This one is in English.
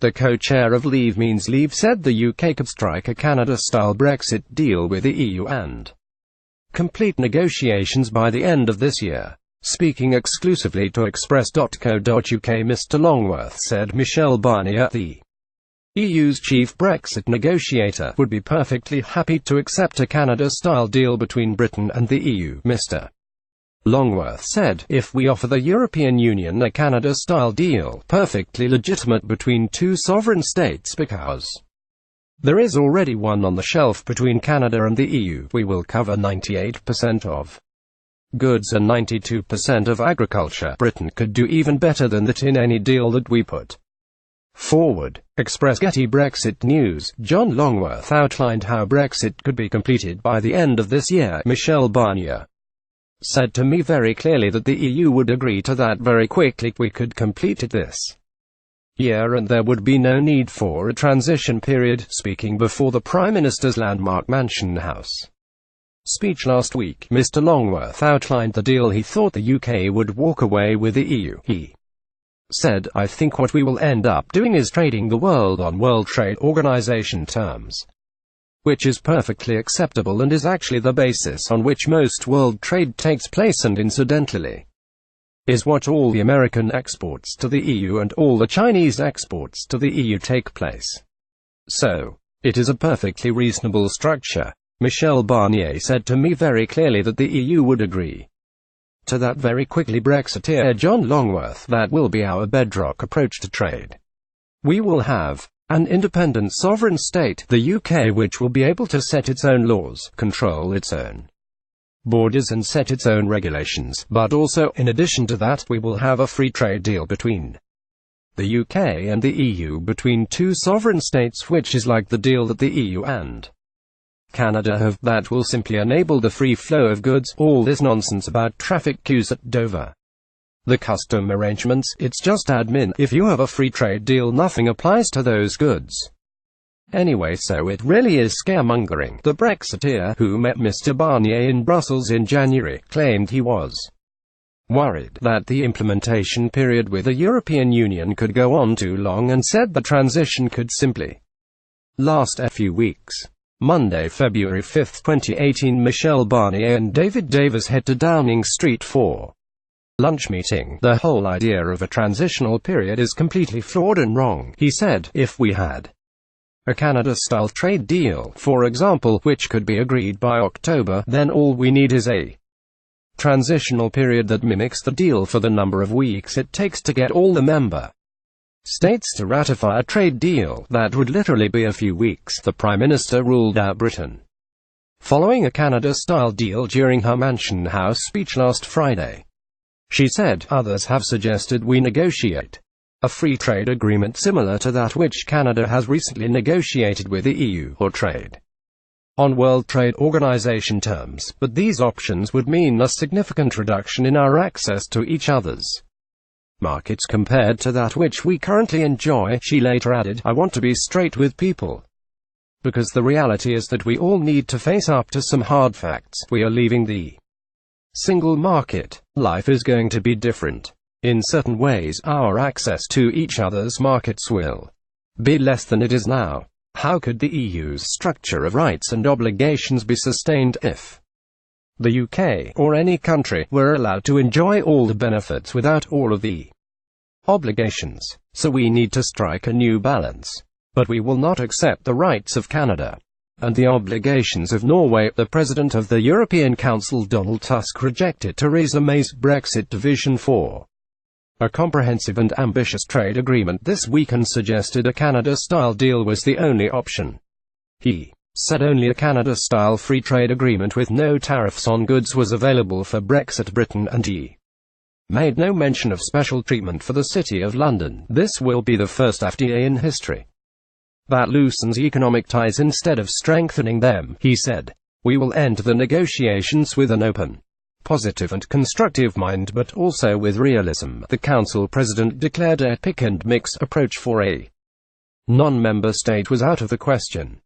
The co-chair of Leave Means Leave said the UK could strike a Canada-style Brexit deal with the EU and complete negotiations by the end of this year. Speaking exclusively to Express.co.uk, Mr Longworth said Michel Barnier, the EU's chief Brexit negotiator, would be perfectly happy to accept a Canada-style deal between Britain and the EU. Mr Longworth said, if we offer the European Union a Canada-style deal, perfectly legitimate between two sovereign states because there is already one on the shelf between Canada and the EU, we will cover 98% of goods and 92% of agriculture. Britain could do even better than that in any deal that we put forward. Express Getty Brexit News. John Longworth outlined how Brexit could be completed by the end of this year. Michel Barnier said to me very clearly that the EU would agree to that very quickly. We could complete it this year and there would be no need for a transition period. Speaking before the Prime Minister's landmark Mansion House speech last week, Mr Longworth outlined the deal he thought the UK would walk away with the EU. He said, I think what we will end up doing is trading the world on World Trade Organization terms, which is perfectly acceptable and is actually the basis on which most world trade takes place and incidentally is what all the American exports to the EU and all the Chinese exports to the EU take place. So, it is a perfectly reasonable structure. Michel Barnier said to me very clearly that the EU would agree to that very quickly. Brexiteer John Longworth, that will be our bedrock approach to trade. We will have an independent sovereign state, the UK, which will be able to set its own laws, control its own borders and set its own regulations, but also, in addition to that, we will have a free trade deal between the UK and the EU, between two sovereign states, which is like the deal that the EU and Canada have. That will simply enable the free flow of goods. All this nonsense about traffic queues at Dover, the custom arrangements, it's just admin. If you have a free trade deal, nothing applies to those goods anyway, so it really is scaremongering. The Brexiteer, who met Mr Barnier in Brussels in January, claimed he was worried that the implementation period with the European Union could go on too long and said the transition could simply last a few weeks. Monday, February 5, 2018, Michel Barnier and David Davis head to Downing Street for lunch meeting. The whole idea of a transitional period is completely flawed and wrong, he said. If we had a Canada-style trade deal, for example, which could be agreed by October, then all we need is a transitional period that mimics the deal for the number of weeks it takes to get all the member states to ratify a trade deal. That would literally be a few weeks. The Prime Minister ruled out Britain following a Canada-style deal during her Mansion House speech last Friday. She said, others have suggested we negotiate a free trade agreement similar to that which Canada has recently negotiated with the EU, or trade on World Trade Organization terms, but these options would mean a significant reduction in our access to each other's markets compared to that which we currently enjoy. She later added, I want to be straight with people, because the reality is that we all need to face up to some hard facts. We are leaving the single market. Life is going to be different. In certain ways, our access to each other's markets will be less than it is now. How could the EU's structure of rights and obligations be sustained if the UK, or any country, were allowed to enjoy all the benefits without all of the obligations? So we need to strike a new balance. But we will not accept the rights of Canada and the obligations of Norway. The President of the European Council, Donald Tusk, rejected Theresa May's Brexit vision for a comprehensive and ambitious trade agreement this week and suggested a Canada-style deal was the only option. He said only a Canada-style free trade agreement with no tariffs on goods was available for Brexit Britain, and he made no mention of special treatment for the City of London. This will be the first FTA in history that loosens economic ties instead of strengthening them, he said. We will end the negotiations with an open, positive and constructive mind, but also with realism. The Council President declared a pick and mix approach for a non-member state was out of the question.